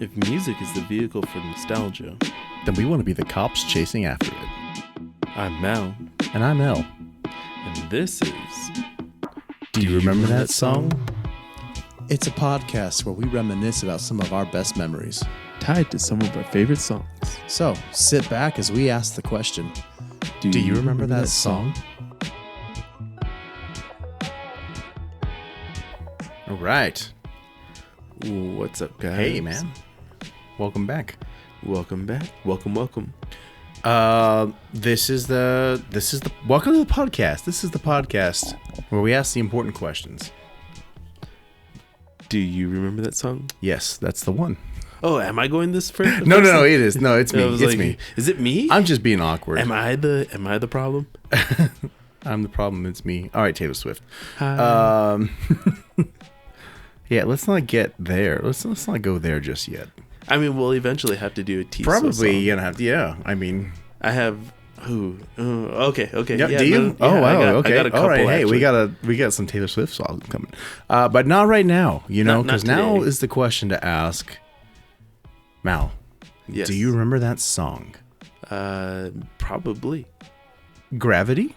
If music is the vehicle for nostalgia, then we want to be the cops chasing after it. I'm Mal, And I'm El. and this is... Do you remember that song? It's a podcast where we reminisce about some of our best memories. Tied to some of our favorite songs. So sit back as we ask the question, Do you remember that song? All right. What's up, guys? Hey, man. Welcome back. Welcome back. Welcome. This is the welcome to the podcast. This is the podcast where we ask the important questions. Do you remember that song? Yes, that's the one. Oh, am I going this first? No, it is. No, it's me. I was It's like, me. Is it me? I'm just being awkward. Am I the problem? I'm the problem. It's me. All right, Taylor Swift. Hi. Yeah, let's not get there. Let's not go there just yet. I mean, we'll eventually have to do a T Probably song. gonna have to. Yeah, I mean. I have who? Okay. Yeah, Yeah, do you? no, Oh yeah, wow. I Okay. got a couple, All right. Hey, actually. we got some Taylor Swift songs coming, but not right now. You know, Not because now today. is the question to ask. Mal, Yes. do you remember that song, Probably. Gravity?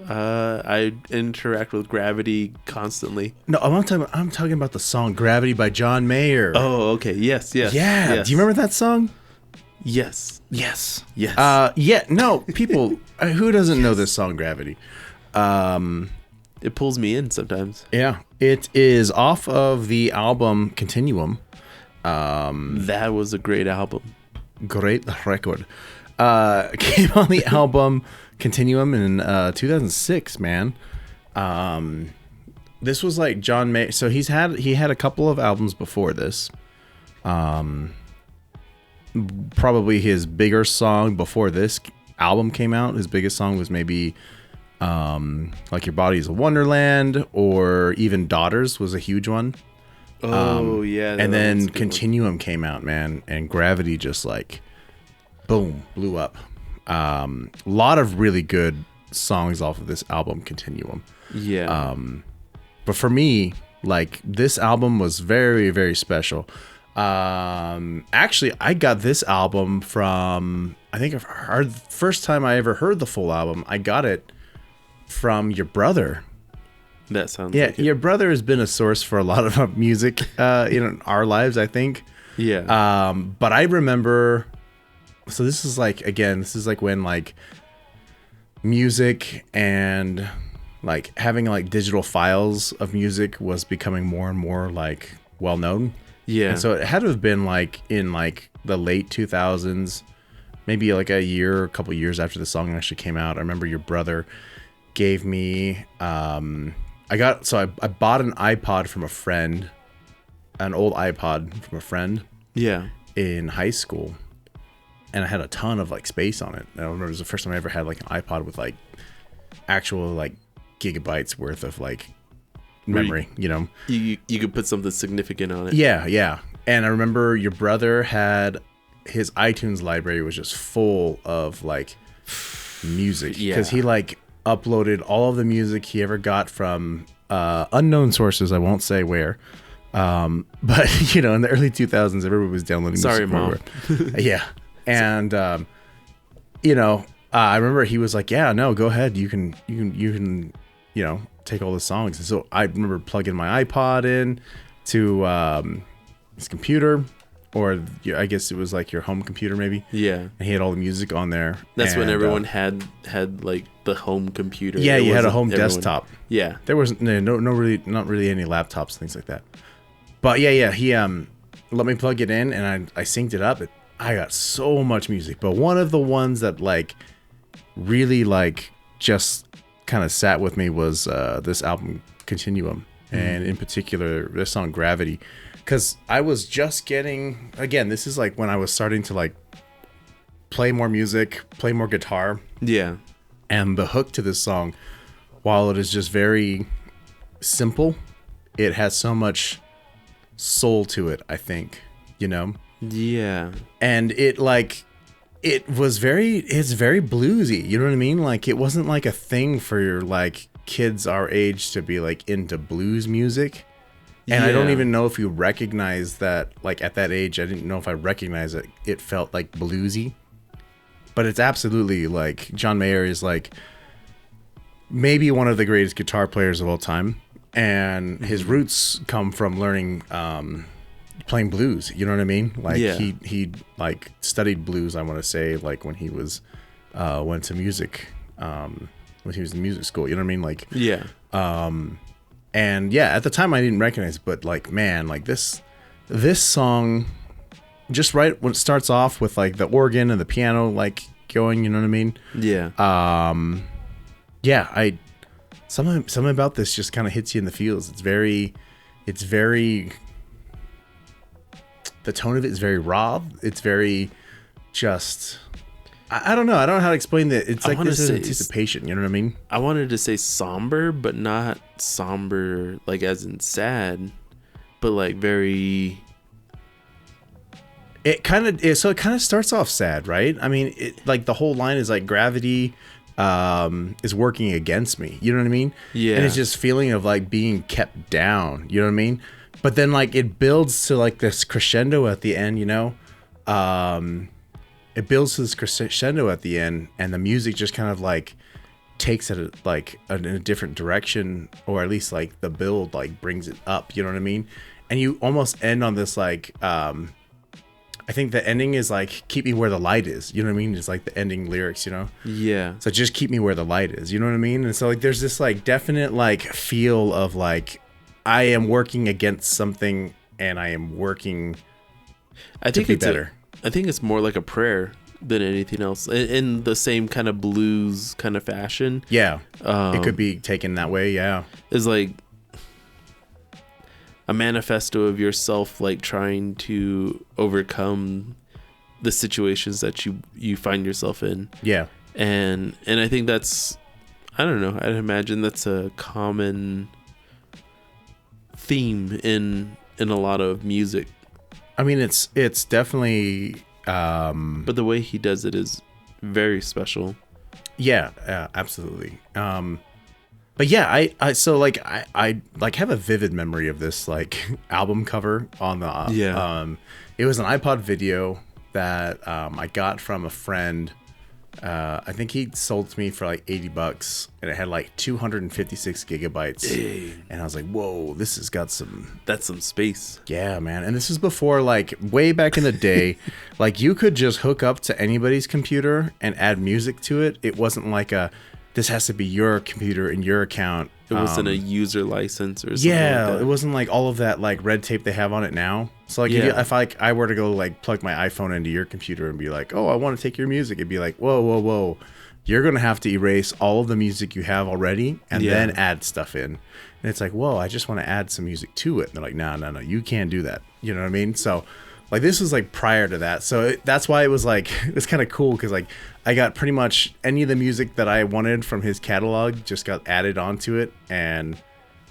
I interact with gravity constantly. No, I'm talking about the song "Gravity" by John Mayer. Oh, okay. Yes. yeah. Yes. Do you remember that song? Yes. Yes. Yes. Yeah. No, people. Who doesn't know this song, "Gravity"? It pulls me in sometimes. Yeah, it is off of the album Continuum. That was a great album. Great record. Came on the album Continuum in 2006, man. This was like John Mayer. So he had a couple of albums before this. Probably his bigger song before this album came out, his biggest song was maybe like Your Body is a Wonderland, or even Daughters was a huge one. Oh, yeah. And then Continuum came out, man, and Gravity just like boom, blew up. A lot of really good songs off of this album Continuum. Yeah. But for me, like, this album was very, very special. Actually, I got this album from, I think first time I ever heard the full album, I got it from your brother. That sounds Yeah, like it. your brother has been a source for a lot of music in our lives, I think. Yeah. But I remember, so this is like when like music and like having like digital files of music was becoming more and more like well known. Yeah. And so it had to have been like in like the late 2000s, maybe like a couple years after the song actually came out. I remember your brother gave me, I bought an iPod from a friend, an old iPod from a friend Yeah. in high school, and I had a ton of like space on it. I remember it was the first time I ever had like an iPod with like actual like gigabytes worth of like memory, you know. You could put something significant on it. Yeah. And I remember your brother had his iTunes library was just full of like music, Yeah. because he like uploaded all of the music he ever got from unknown sources. I won't say where. But you know, in the early 2000s, everybody was downloading Sorry, music Mom. everywhere. Yeah. And you know, I remember he was like, "Yeah, no, go ahead. You can, you know, take all the songs." And so I remember plugging my iPod in to his computer, or I guess it was like your home computer maybe. Yeah. And he had all the music on there. That's when And, everyone had like the home computer. yeah, It you had a wasn't home everyone- desktop. Yeah. There was not really any laptops, things like that. But yeah, he let me plug it in, and I synced it up. I got so much music, but one of the ones that like really like just kind of sat with me was this album Continuum, and in particular this song Gravity, because I was just getting, again, this is like when I was starting to like play more music, play more guitar. Yeah. And the hook to this song, while it is just very simple, it has so much soul to it, I think, you know? Yeah. And it's very bluesy, you know what I mean? Like, it wasn't like a thing for your like kids our age to be like into blues music. And I don't Yeah. even know if you recognize that, like at that age, I didn't know if I recognized it. It felt like bluesy, but it's absolutely like John Mayer is like maybe one of the greatest guitar players of all time. And his roots come from learning, playing blues. You know what I mean? Like Yeah. he like studied blues. I want to say like when he was, went to music, when he was in music school, you know what I mean? Like, Yeah. and yeah, at the time I didn't recognize it, but like, man, like this song, just right when it starts off with like the organ and the piano, like going, you know what I mean? Yeah. Yeah, something about this just kind of hits you in the feels. It's very, the tone of it is very raw. It's very just, I don't know. I don't know how to explain that. It's I like wanna this is say anticipation. You know what I mean? I wanted to say somber, but not somber like as in sad, but like very. It kind of starts off sad, right? I mean, it like the whole line is like gravity is working against me. You know what I mean? Yeah. And it's just feeling of like being kept down. You know what I mean? But then like it builds to like this crescendo at the end. You know, it builds to this crescendo at the end, and the music just kind of like takes it like in a different direction, or at least like the build like brings it up. You know what I mean? And you almost end on this like. I think the ending is like "Keep me where the light is." You know what I mean? It's like the ending lyrics, you know. Yeah. So just keep me where the light is. You know what I mean? And so like there's this like definite like feel of like I am working against something and I am working I think be it's better. I think it's more like a prayer than anything else, in the same kind of blues kind of fashion. Yeah. It could be taken that way, yeah. Is like a manifesto of yourself, like trying to overcome the situations that you find yourself in. Yeah. And I think that's, I don't know, I'd imagine that's a common theme in a lot of music. I mean it's definitely But the way he does it is very special. yeah, absolutely. But yeah, I so like I like have a vivid memory of this like album cover on the Yeah. It was an iPod video that I got from a friend. I think he sold to me for like $80, and it had like 256 gigabytes. Dang. And I was like, whoa, this has got some. That's some space. Yeah, man. And this is before like way back in the day, like you could just hook up to anybody's computer and add music to it. It wasn't like this has to be your computer and your account. It wasn't a user license or something. Yeah, like that. it wasn't like all of that like red tape they have on it now. So like Yeah. if I were to go like plug my iPhone into your computer and be like, oh, I want to take your music, it'd be like, whoa, you're gonna have to erase all of the music you have already and Yeah. then add stuff in. And it's like, whoa, I just want to add some music to it. And they're like, no, you can't do that. You know what I mean? So like this was like prior to that, so that's why it was like it's kind of cool because like I got pretty much any of the music that I wanted from his catalog just got added onto it, and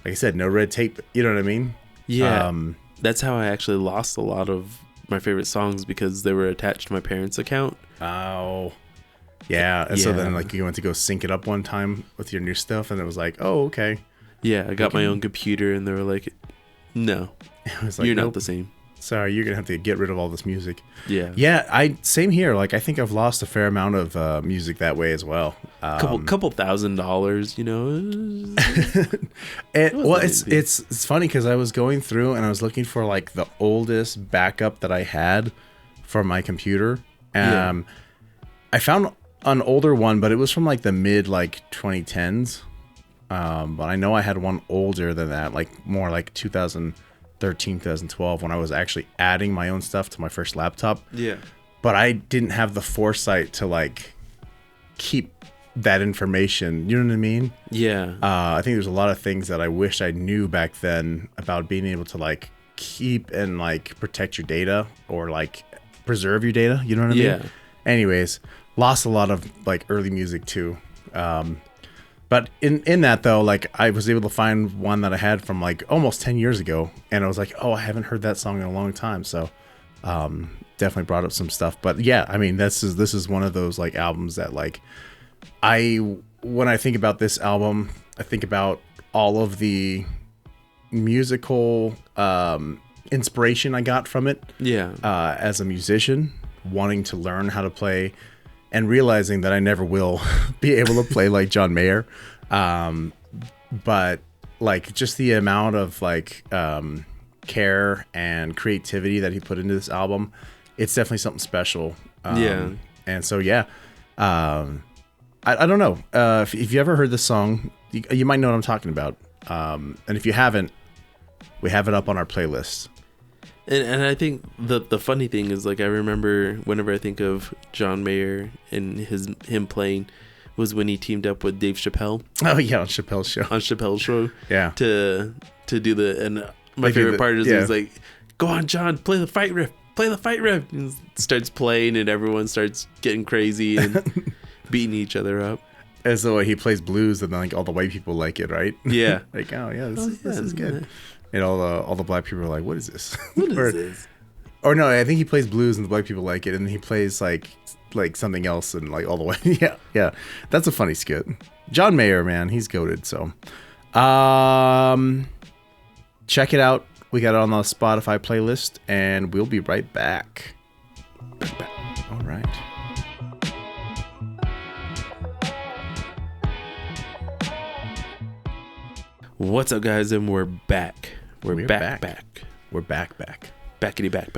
like I said, no red tape. You know what I mean? Yeah. That's how I actually lost a lot of my favorite songs, because they were attached to my parents' account. Oh, yeah. And so Yeah. then like you went to go sync it up one time with your new stuff, and it was like, oh, okay. Yeah, I got my own computer, and they were like, no, It was like, you're nope, not the same. sorry, you're gonna have to get rid of all this music. Yeah. Yeah, same here. Like I think I've lost a fair amount of music that way as well. Couple $1,000, you know. Well, anything. it's funny because I was going through and I was looking for like the oldest backup that I had for my computer. Yeah. I found an older one, but it was from like the mid like 2010s. But I know I had one older than that, like more like 2013, 2012, when I was actually adding my own stuff to my first laptop. Yeah. But I didn't have the foresight to like keep that information. You know what I mean? Yeah. I think there's a lot of things that I wish I knew back then about being able to like keep and like protect your data or like preserve your data. You know what I mean? Yeah. Anyways, lost a lot of like early music too. But in that though, like I was able to find one that I had from like almost 10 years ago, and I was like, oh, I haven't heard that song in a long time. So definitely brought up some stuff. But yeah, I mean, this is one of those like albums that like when I think about this album, I think about all of the musical inspiration I got from it. Yeah. As a musician, wanting to learn how to play and realizing that I never will be able to play like John Mayer. But like just the amount of like care and creativity that he put into this album, it's definitely something special. Yeah. And so, yeah, I don't know. If you ever heard this song, you might know what I'm talking about. And if you haven't, we have it up on our playlist. And I think the funny thing is, like, I remember whenever I think of John Mayer and him playing was when he teamed up with Dave Chappelle. Oh yeah, on Chappelle's show. On Chappelle's show. Yeah. To do the, and my favorite part is he's like, "Go on, John, play the fight riff. Play the fight riff." And starts playing, and everyone starts getting crazy and beating each other up. As though he plays blues, and then like all the white people like it, right? Yeah. Like, oh yeah, this is good. And all the black people are like, "What is this? What is this?" Or no, I think he plays blues, and the black people like it, and he plays like something else, and like all the way. yeah. That's a funny skit. John Mayer, man, he's goated. So, check it out. We got it on the Spotify playlist, and we'll be right back. All right. What's up, guys? And we're back. We're back. We're back. Backity back.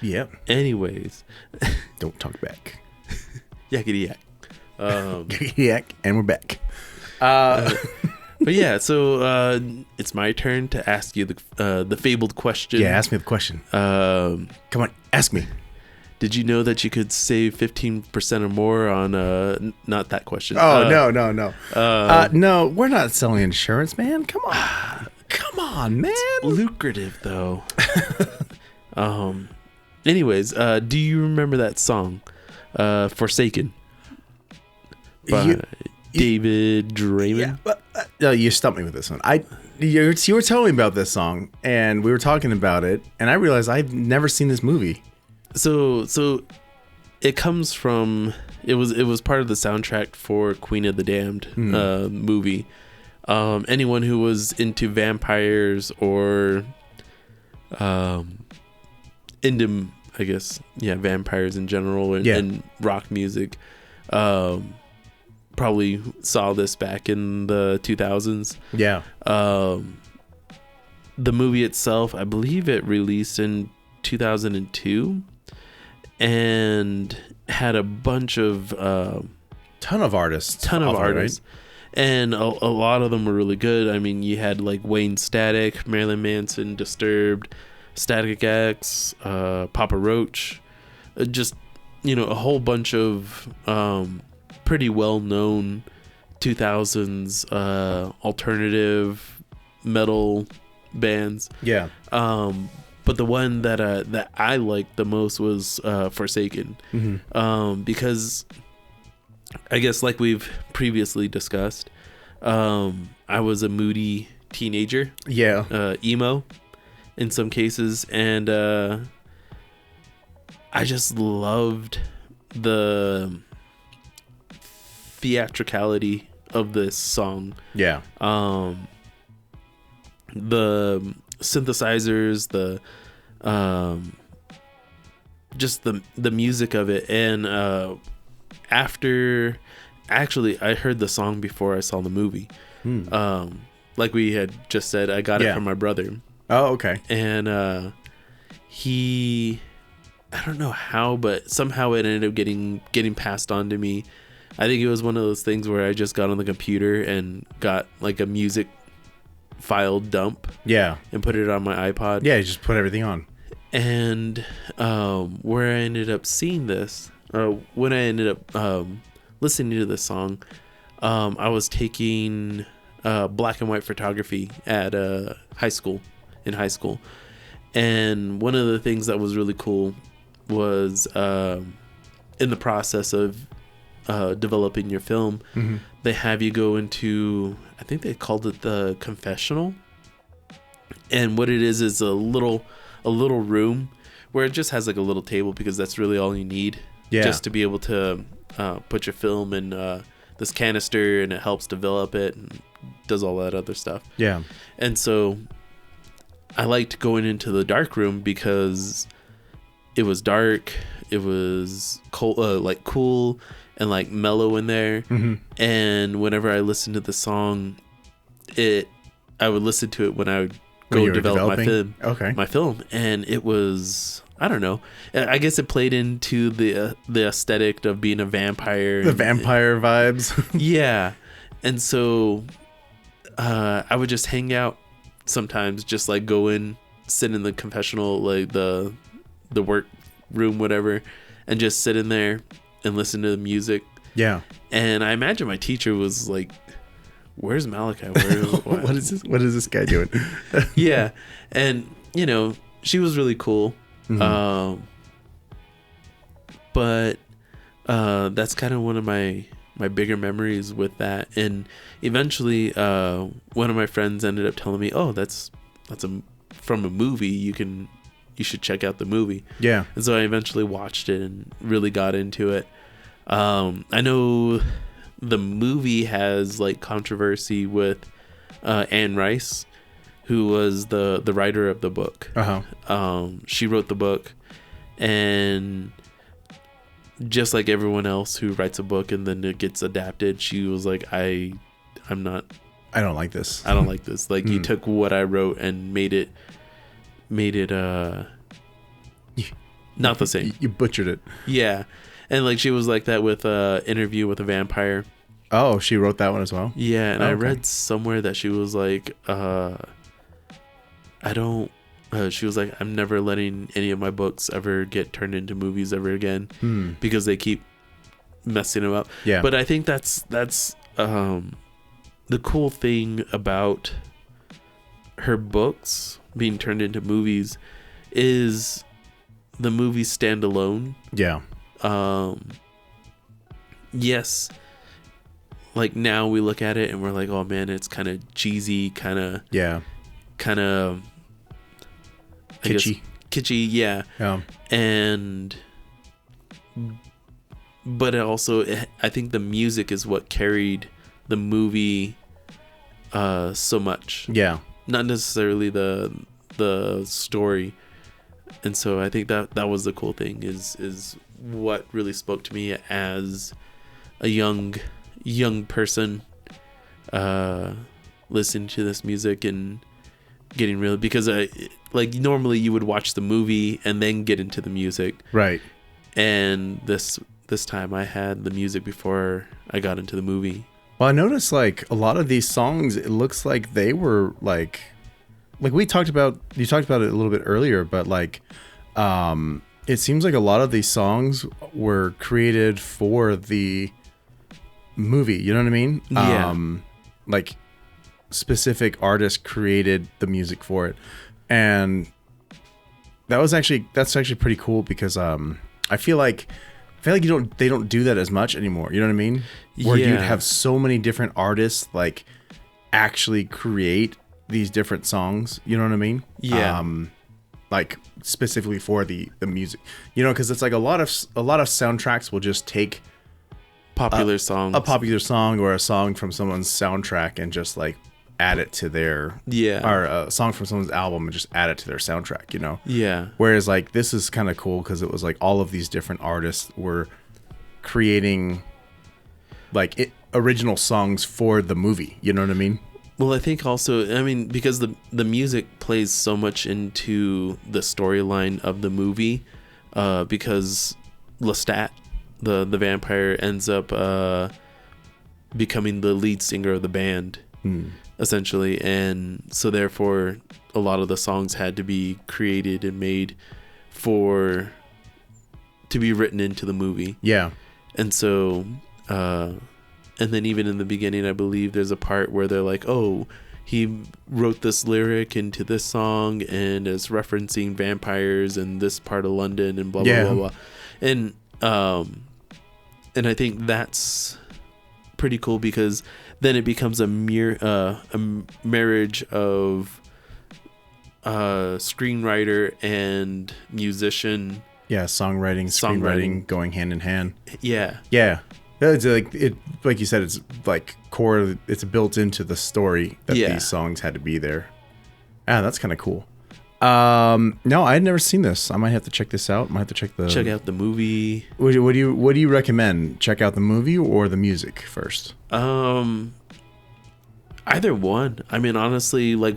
Yep. Anyways. Don't talk back. Yakety yak. Yak, and we're back. But yeah, so it's my turn to ask you the fabled question. Yeah, ask me the question. Come on, ask me. Did you know that you could save 15% or more on not that question? Oh, no. No, we're not selling insurance, man. Come on, man. It's lucrative though. Anyways, do you remember that song, "Forsaken" by David Draymond? Yeah, you stumped me with this one. You were telling me about this song, and we were talking about it, and I realized I've never seen this movie. So it comes from it was part of the soundtrack for Queen of the Damned movie. Anyone who was into vampires or into, I guess, vampires in general and rock music, probably saw this back in the 2000s. Yeah. The movie itself, I believe it released in 2002 and had a bunch of ton of artists, right? And a lot of them were really good. I mean, you had like Wayne Static, Marilyn Manson, Disturbed, Static X, Papa Roach, just, a whole bunch of pretty well-known 2000s alternative metal bands. Yeah. But the one that I liked the most was Forsaken. Mm-hmm. Because I guess, like we've previously discussed, I was a moody teenager. Yeah. Emo in some cases. And I just loved the theatricality of this song. Yeah. The synthesizers, just the music of it. And after, actually, I heard the song before I saw the movie. Like we had just said, I got it from my brother. Oh, okay. And I don't know how, but somehow it ended up getting passed on to me. I think it was one of those things where I just got on the computer and got like a music file dump. Yeah. And put it on my iPod. Yeah, you just put everything on. And where I ended up seeing this, when I ended up listening to this song, I was taking black and white photography at high school. And one of the things that was really cool was in the process of developing your film, they have you go into, I think they called it the confessional. And what it is a little room where it just has like a little table, because that's really all you need just to be able to put your film in this canister, and it helps develop it and does all that other stuff. Yeah. And so I liked going into the dark room because it was dark, it was cold, like cool and like mellow in there. And whenever I listened to the song, I would listen to it when I would go develop my film, and it was, I don't know, I guess it played into the aesthetic of being a vampire, the vampire vibes. Yeah. And so I would just hang out sometimes, just like go in, sit in the confessional, like the work room, whatever, and just sit in there and listen to the music. Yeah. And I imagine my teacher was like, where's Malachi? What is this? What is this guy doing? Yeah. And, you know, she was really cool. But that's kind of one of my bigger memories with that. And eventually one of my friends ended up telling me, oh, that's from a movie. You should check out the movie. Yeah. And so I eventually watched it and really got into it. I know the movie has like controversy with Anne Rice, who was the writer of the book. She wrote the book, and just like everyone else who writes a book and then it gets adapted, she was like, I don't like this. I don't like this. Like, you took what I wrote and made it not the same. You butchered it. Yeah. And like she was like that with Interview with a Vampire. Oh, she wrote that one as well? Yeah, and I read somewhere that she was like, she was like, I'm never letting any of my books ever get turned into movies ever again because they keep messing them up. Yeah. But I think that's the cool thing about her books being turned into movies is the movies stand alone. Yeah. Yes. Like now we look at it and we're like, oh man, it's kind of cheesy, kind of kitschy, yeah. But it also, I think the music is what carried the movie so much. Yeah. Not necessarily the story. And so I think that was the cool thing is what really spoke to me as a young person listening to this music and getting real, because like normally you would watch the movie and then get into the music, right? And this time I had the music before I got into the movie. Well, I noticed like a lot of these songs, it looks like they were like you talked about it a little bit earlier, but like it seems like a lot of these songs were created for the movie, you know what I mean? Yeah. Like specific artists created the music for it, and that's actually pretty cool, because I feel like they don't do that as much anymore, you know what I mean? Where you'd have so many different artists like actually create these different songs, you know what I mean? Yeah. Like specifically for the music, you know, because it's like a lot of soundtracks will just take a popular song or a song from someone's soundtrack and just like add it to their or a song from someone's album and just add it to their soundtrack, you know? Yeah. Whereas like this is kind of cool because it was like all of these different artists were creating like original songs for the movie, you know what I mean? Well, I think also, I mean, because the music plays so much into the storyline of the movie, because Lestat, the vampire, ends up becoming the lead singer of the band, essentially. And so therefore, a lot of the songs had to be created and made to be written into the movie. Yeah. And so... and then even in the beginning, I believe there's a part where they're like, oh, he wrote this lyric into this song and is referencing vampires in this part of London and blah, blah, blah, blah. And I think that's pretty cool, because then it becomes a marriage of screenwriter and musician. Yeah, screenwriting going hand in hand. Yeah. Yeah. It's like you said, it's like core. It's built into the story that these songs had to be there. Ah, that's kind of cool. No, I had never seen this. I might have to check this out. Might have to check out the movie. What do you recommend? Check out the movie or the music first? Either one. I mean, honestly, like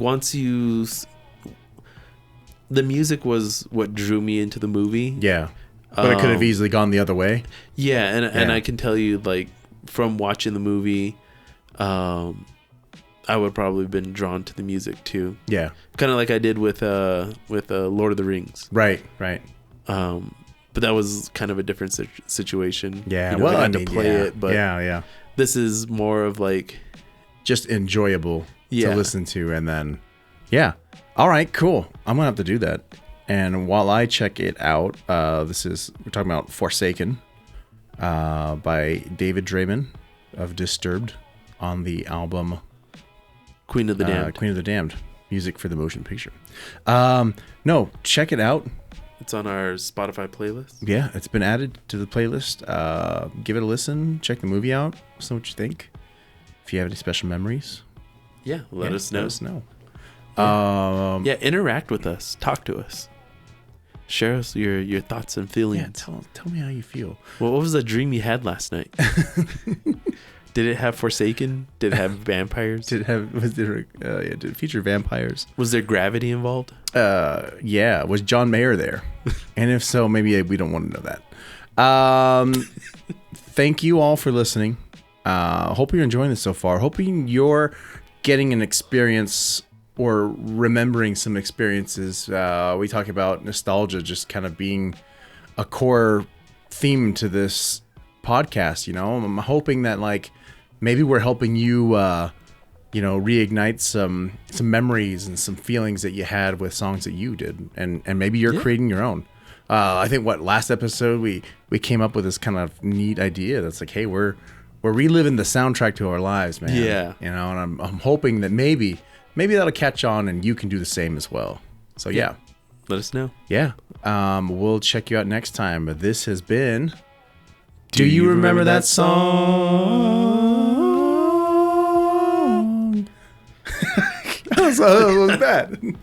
the music was what drew me into the movie. Yeah, but it could have easily gone the other way. Yeah, and I can tell you, like, from watching the movie, I would probably been drawn to the music too. Yeah, kind of like I did with Lord of the Rings. Right. But that was kind of a different situation. Yeah, you know, well, I had to play it, but yeah. This is more of like just enjoyable to listen to, and then all right, cool. I'm gonna have to do that. And while I check it out, we're talking about Forsaken by David Draymond of Disturbed on the album Queen of the Damned. Queen of the Damned, music for the motion picture. No, check it out. It's on our Spotify playlist. Yeah, it's been added to the playlist. Give it a listen. Check the movie out. Let us know what you think. If you have any special memories, let us know. Let us know. Interact with us. Talk to us. Share us your thoughts and feelings. Yeah, tell me how you feel. Well, what was the dream you had last night? Did it have Forsaken? Did it have vampires? Did it feature vampires? Was there gravity involved? Was John Mayer there? And if so, maybe we don't want to know that. Thank you all for listening. Hope you're enjoying this so far. Hoping you're getting an experience or remembering some experiences. We talk about nostalgia just kind of being a core theme to this podcast. You know, I'm hoping that like maybe we're helping you, reignite some memories and some feelings that you had with songs that you did, and maybe you're creating your own. I think last episode we came up with this kind of neat idea that's like, hey, we're reliving the soundtrack to our lives, man. Yeah, and I'm hoping that maybe that'll catch on and you can do the same as well. So yeah. Let us know. Yeah. We'll check you out next time. This has been Do You Remember That Song? That was bad.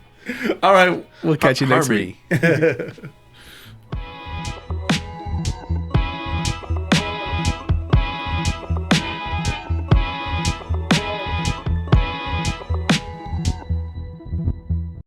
All right. We'll catch you next week.